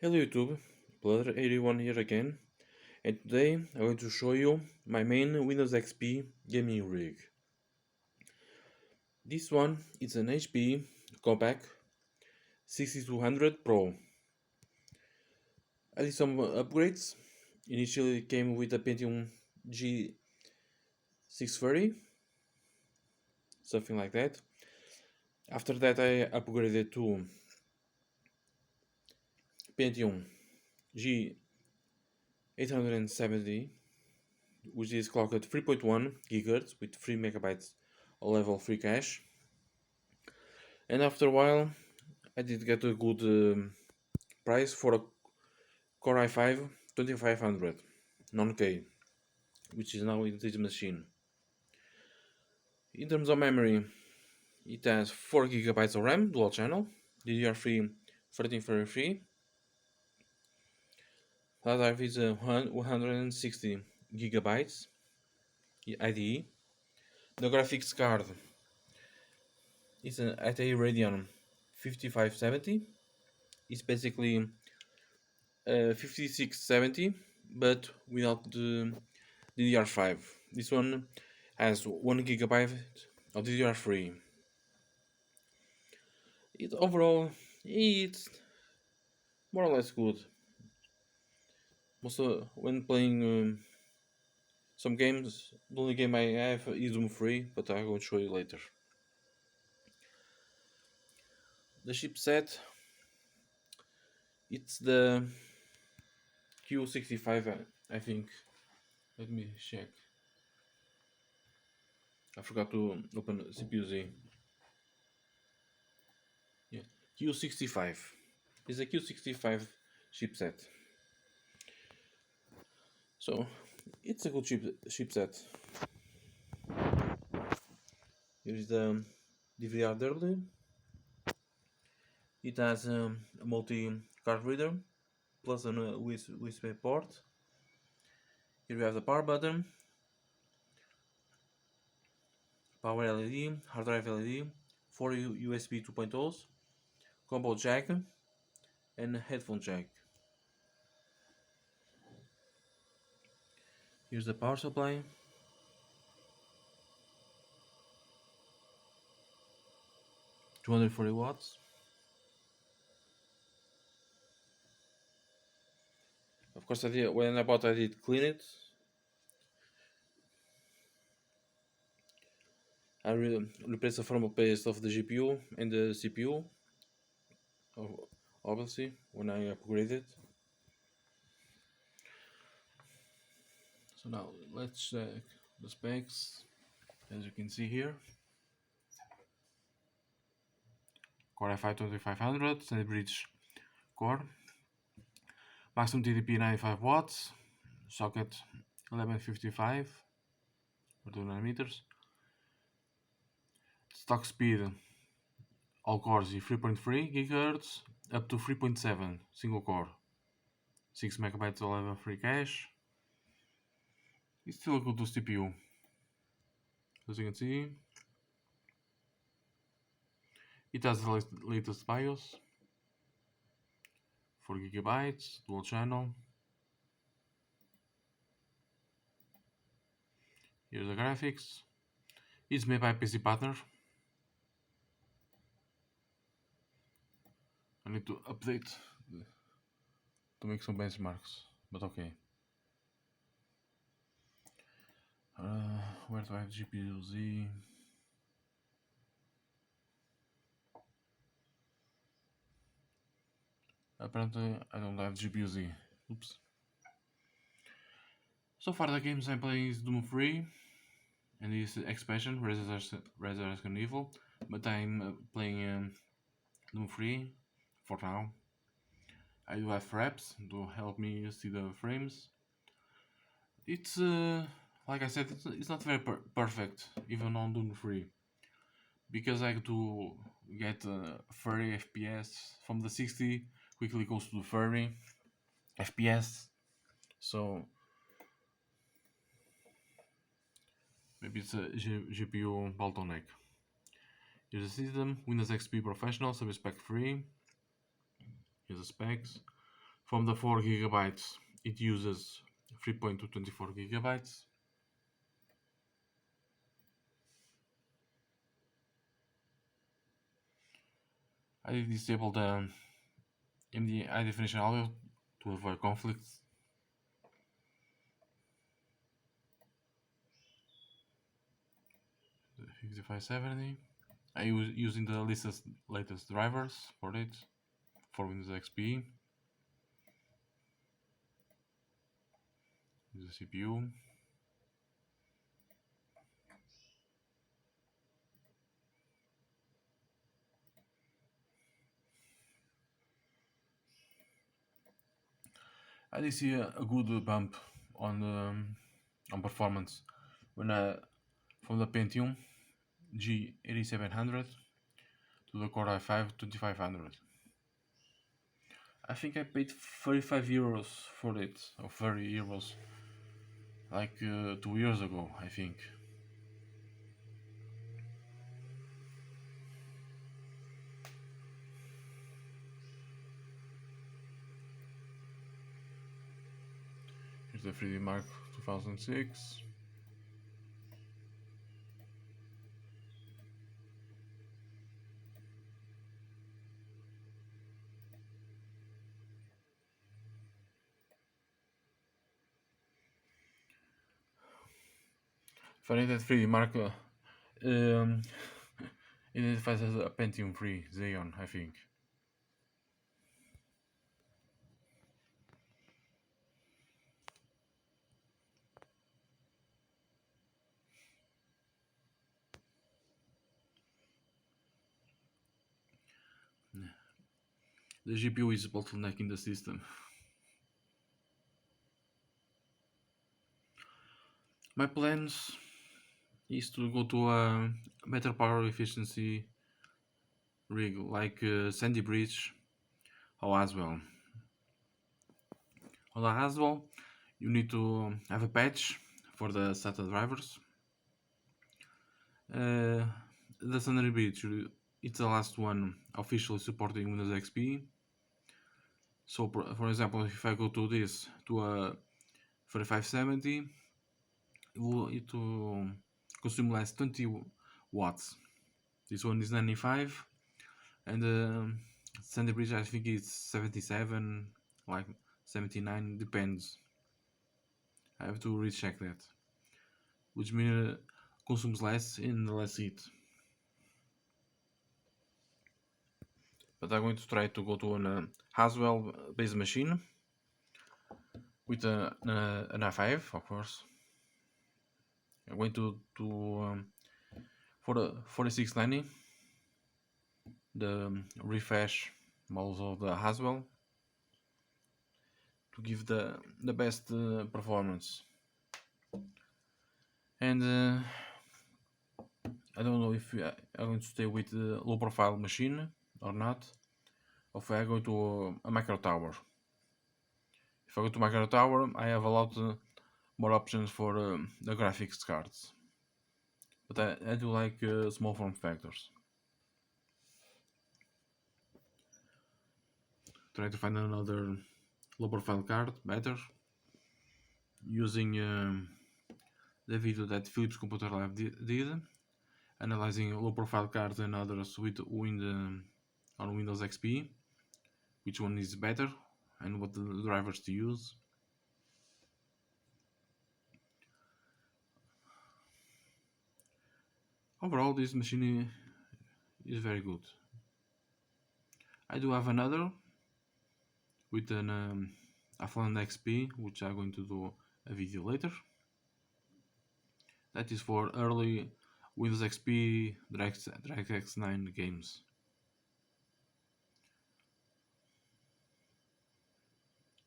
Hello YouTube, Blur81 here again, and today I'm going to show you my main Windows XP gaming rig. This one is an HP compaq 6200 Pro. I did some upgrades. Initially it came with a Pentium G630, something like that. After that I upgraded to Pentium G870, which is clocked at 3.1 GHz with 3 megabytes of level free cache. And after a while I did get a good price for a Core i5 2500 non-K, which is now in this machine. In terms of memory, it has 4 gigabytes of RAM, dual channel, DDR3 1333. Hard drive is 160 gigabytes IDE. The graphics card is an at a Radeon 5570. It's basically 5670, but without the DDR5. This one has 1 gigabyte of DDR3. Overall, it's more or less good. Also, when playing some games, the only game I have is Doom 3, but I will show you later. The chipset, it's the Q65, I think. Let me check. I forgot to open CPU-Z. Yeah, Q65. It's a Q65 chipset. So, it's a good chipset. Here's the DVR-W. It has a multi-card reader plus a USB port. Here we have the power button, power LED, hard drive LED, 4 USB 2.0s, combo jack, and headphone jack. Here's the power supply. $240 watts. Of course, when I bought, I did clean it. I replaced the thermal paste of the GPU and the CPU, obviously, when I upgraded. So now let's check the specs. As you can see here, Core i5 2500, sandybridge core, maximum TDP 95 watts, socket 1155 or 2 nanometers. Stock speed, all cores is 3.3 GHz up to 3.7 single core, 6 megabytes of level free cache. It's still a good CPU, as you can see. It has the latest BIOS, 4 gigabytes, dual channel. Here's the graphics. It's made by PC Partner. I need to update to make some benchmarks, but okay. Where do I have GPU-Z? Apparently I don't have GPU-Z. Oops. So far the games I'm playing is Doom 3 and this expansion, Resurrection Evil, but I'm playing Doom 3 for now. I do have fraps to help me see the frames. It's like I said, it's not very perfect even on Doom 3, because I have to get 30 FPS from the 60 quickly goes to the 30 FPS, so maybe it's a GPU bottleneck. Here's the system: Windows XP Professional, Spec free. Here's the specs: From the 4 gigabytes, it uses 3.224 gigabytes. I did disable the MD high definition audio to avoid conflicts. The 5570. I was using the latest drivers for it for Windows XP. The CPU. I did see a good bump on performance when from the Pentium G8700 to the Core i5 2500. I think I paid 35 euros for it, or 30 euros, like 2 years ago, I think. Here's the 3D Mark 2006. Funny that 3D Mark um, identifies as a Pentium 3 Xeon, I think. The GPU is bottlenecking the system. My plans is to go to a better power efficiency rig like Sandybridge or Aswell. On the Aswell, you need to have a patch for the SATA drivers. The sandybridge, it's the last one officially supporting Windows XP. So, for example, if I go to this to a 3570, it will consume less 20 watts. This one is 95, and Sandy Bridge I think it's 77, like 79, depends. I have to recheck that, which means consumes less and less heat. But I'm going to try to go to an Haswell based machine with an i5, of course. I'm going to for the 4690, the refresh models of the Haswell, to give the best performance. And I don't know if I'm going to stay with the low profile machine or not, or if I go to a micro tower. If I go to micro tower, I have a lot more options for the graphics cards, but I do like small form factors. Try to find another low profile card better using the video that Philips Computer Lab did, analyzing low profile cards and others with on Windows XP, which one is better and what the drivers to use. Overall, this machine is very good. I do have another with an Afland XP, which I'm going to do a video later. That is for early Windows XP DirectX 9 games.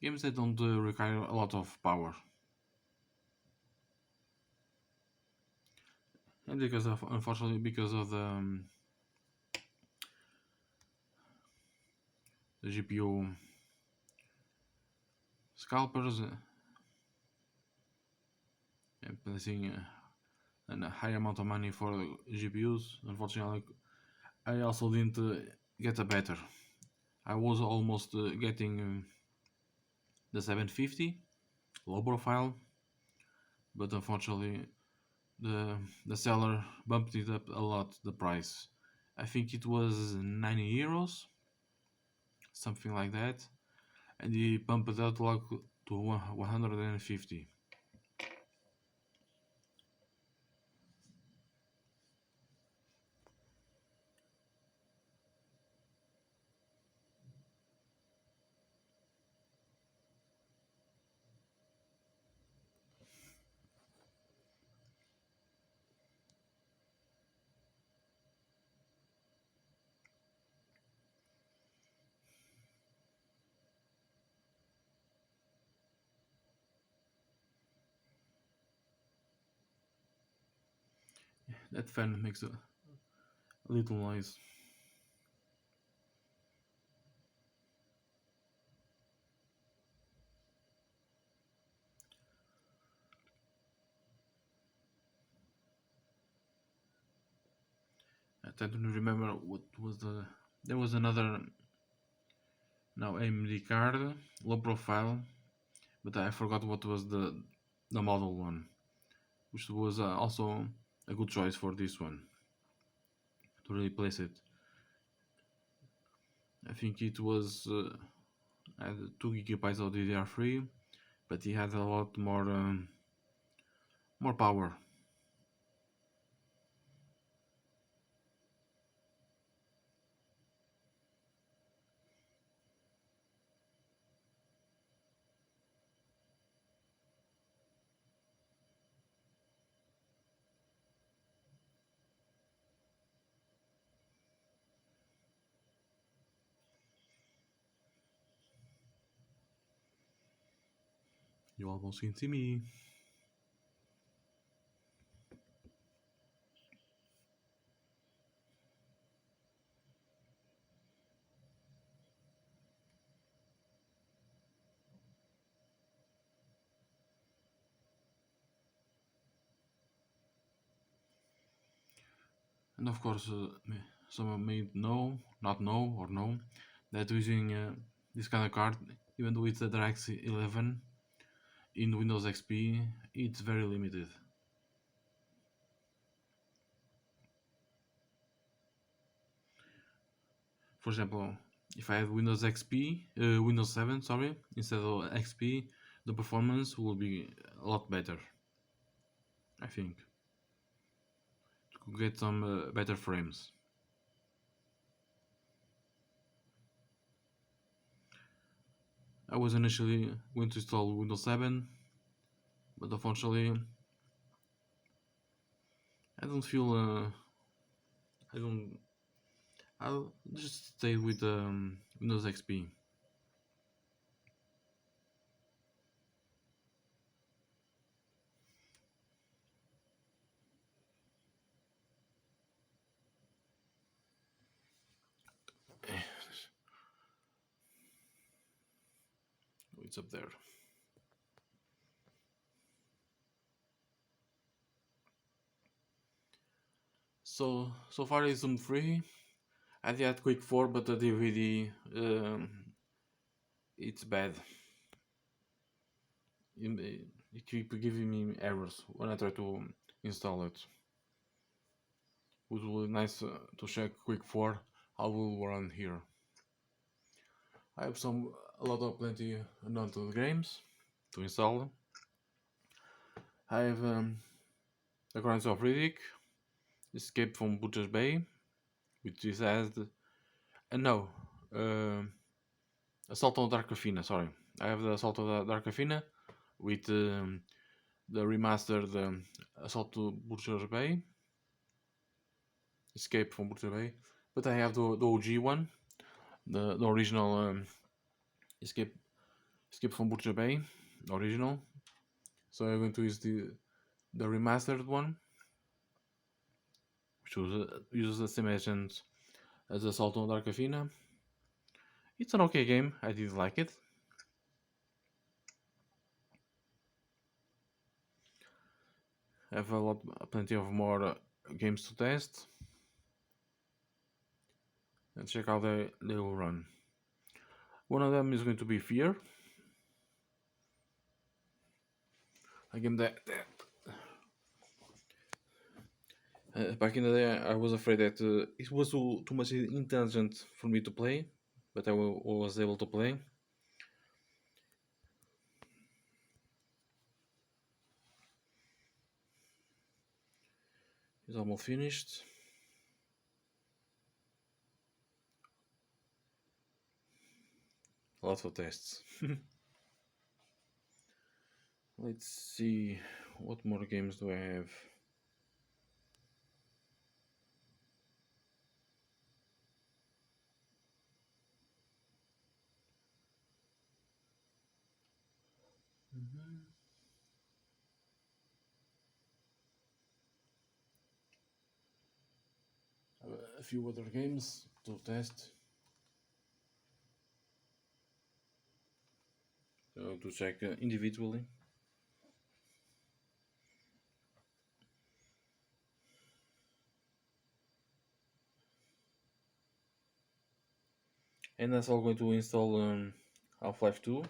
Games that don't require a lot of power. And unfortunately, because of the GPU scalpers, and placing a high amount of money for GPUs, unfortunately, I also didn't get a better. I was almost getting the 750 low profile, but unfortunately the seller bumped it up a lot, the price. I think it was 90 euros, something like that, and he pumped it out like to 150. That fan makes a little noise. I try to remember what was the. There was another now AMD card, low profile, but I forgot what was the model one, which was also a good choice for this one to replace it. I think it was had 2 gigabytes of DDR3, but it had a lot more power. You almost can see me. And of course, some may know, not know, or know that using this kind of card, even though it's a DirectX 11 in Windows XP, it's very limited. For example, if I had Windows XP, Windows 7, sorry, instead of XP, the performance will be a lot better. I think to get some better frames. I was initially going to install Windows 7, but unfortunately, I don't feel. I don't. I'll just stay with Windows XP. It's up there. So far it's on free. I had Quick 4, but the DVD it's bad. It keep giving me errors when I try to install it. It would be nice to check Quick 4 how will run here. I have a lot of plenty amount of games to install. I have the Crimes of Riddick, Escape from Butcher's Bay, which is as no, uh, Assault on Darkafina. Sorry, I have the Assault on Darkafina with the remastered Assault to Butcher's Bay, Escape from Butcher's Bay, but I have the OG one, the original Escape from Butcher's Bay, original. So I'm going to use the remastered one, which uses the same engines as Assault on Darkafina. It's an okay game. I did like it. I have plenty of more games to test and check how they will run. One of them is going to be Fear. a game that back in the day I was afraid that it was too much intelligent for me to play, but I was able to play. It's almost finished. Lots of tests. Let's see, what more games do I have? A few other games to test, to check individually. And that's all going to install Half-Life 2,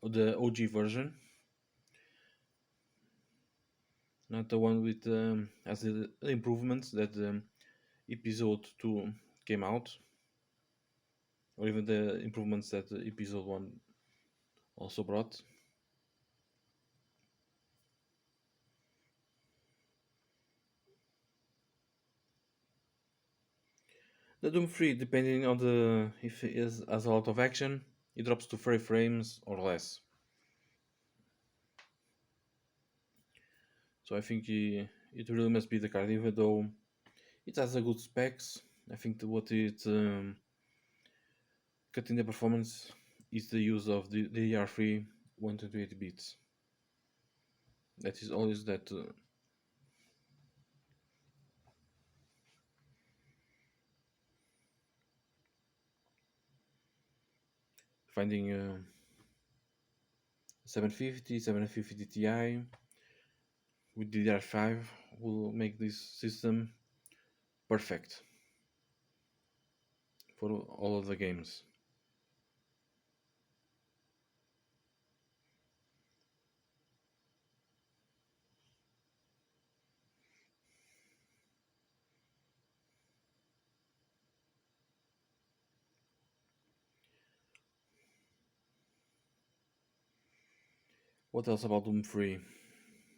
the OG version, not the one with as the improvements that episode 2 came out, or even the improvements that episode 1 also brought. The Doom 3, depending on the if it has a lot of action, it drops to 30 frames or less. So I think it really must be the card, even though it has a good specs. I think what it cutting the performance is the use of the DDR3 128 bits. That is always that. Finding 750 Ti with DDR5 will make this system perfect for all of the games. What else about Doom 3?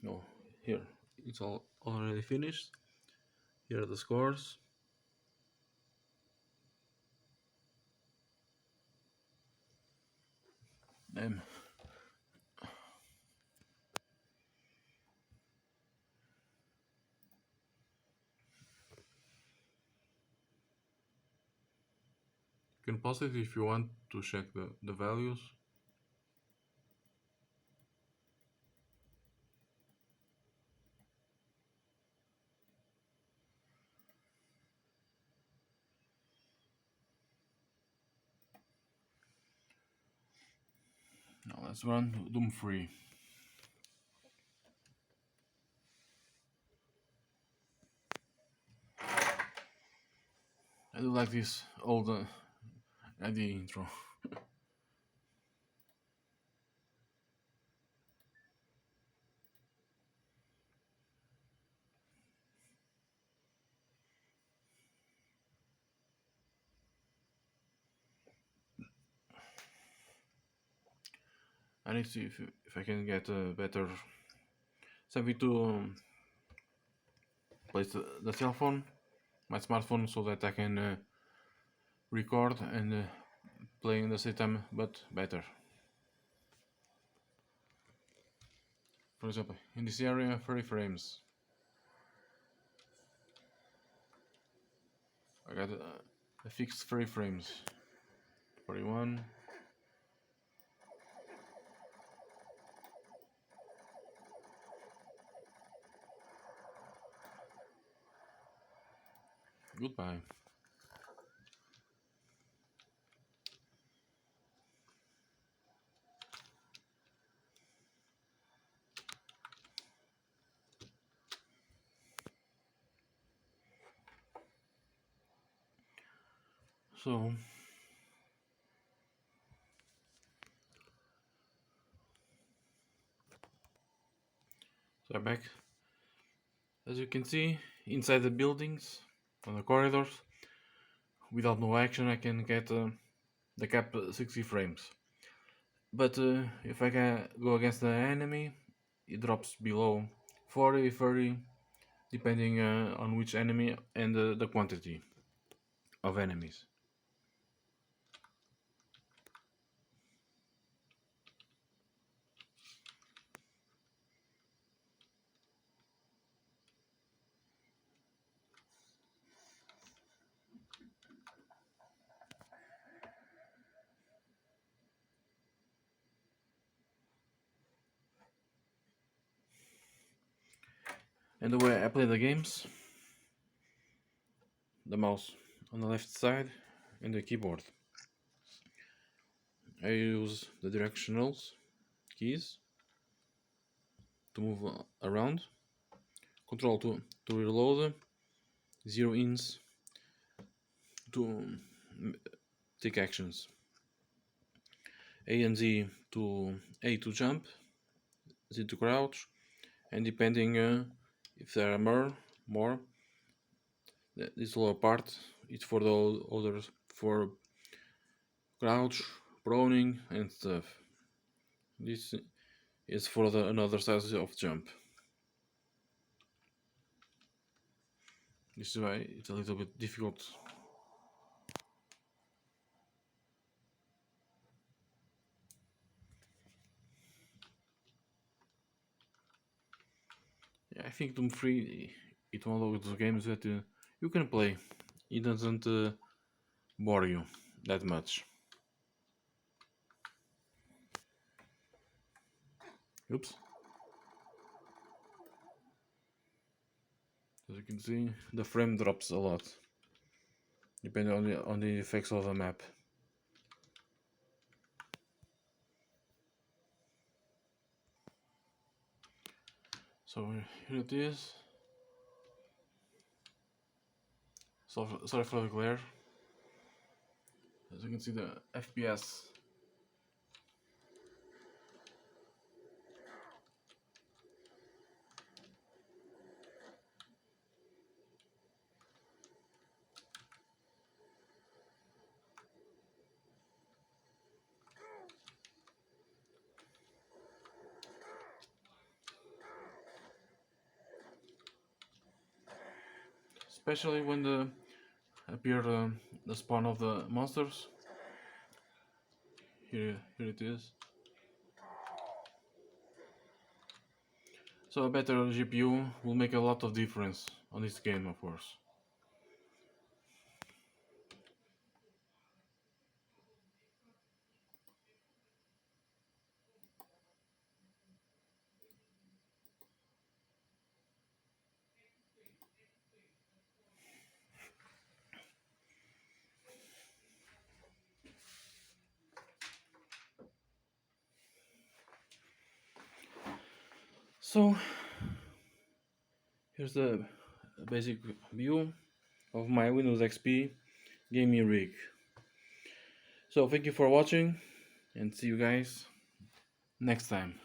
No, here it's all already finished. Here are the scores. Damn. You can pause it if you want to check the values. Now let's run Doom 3. I do like this old idea intro. I need to see if I can get a better something to place the cell phone, my smartphone, so that I can record and play in the same time, but better. For example, in this area, 30 frames. I got a fixed 30 frames. 41. Goodbye. So They're back. As you can see, inside the buildings, on the corridors, without no action, I can get the cap 60 frames. But if I can go against the enemy, it drops below 40, 30, depending on which enemy and the quantity of enemies. And the way I play the games, the mouse on the left side and the keyboard. I use the directionals keys to move around, control to reload, 0 ins to take actions, A and Z to A to jump, Z to crouch, and depending if there are more, this lower part is for the others, for crouch, proning and stuff. This is for the another size of jump. This is why it's a little bit difficult. Yeah, I think Doom 3 it's one of those games that you can play. It doesn't bore you that much. Oops. As you can see, the frame drops a lot, depending on the effects of the map. So here it is. So, sorry for the glare. As you can see, the FPS. Especially when the appear the spawn of the monsters. Here it is. So a better GPU will make a lot of difference on this game, of course. So here's the basic view of my Windows XP gaming rig. So thank you for watching and see you guys next time.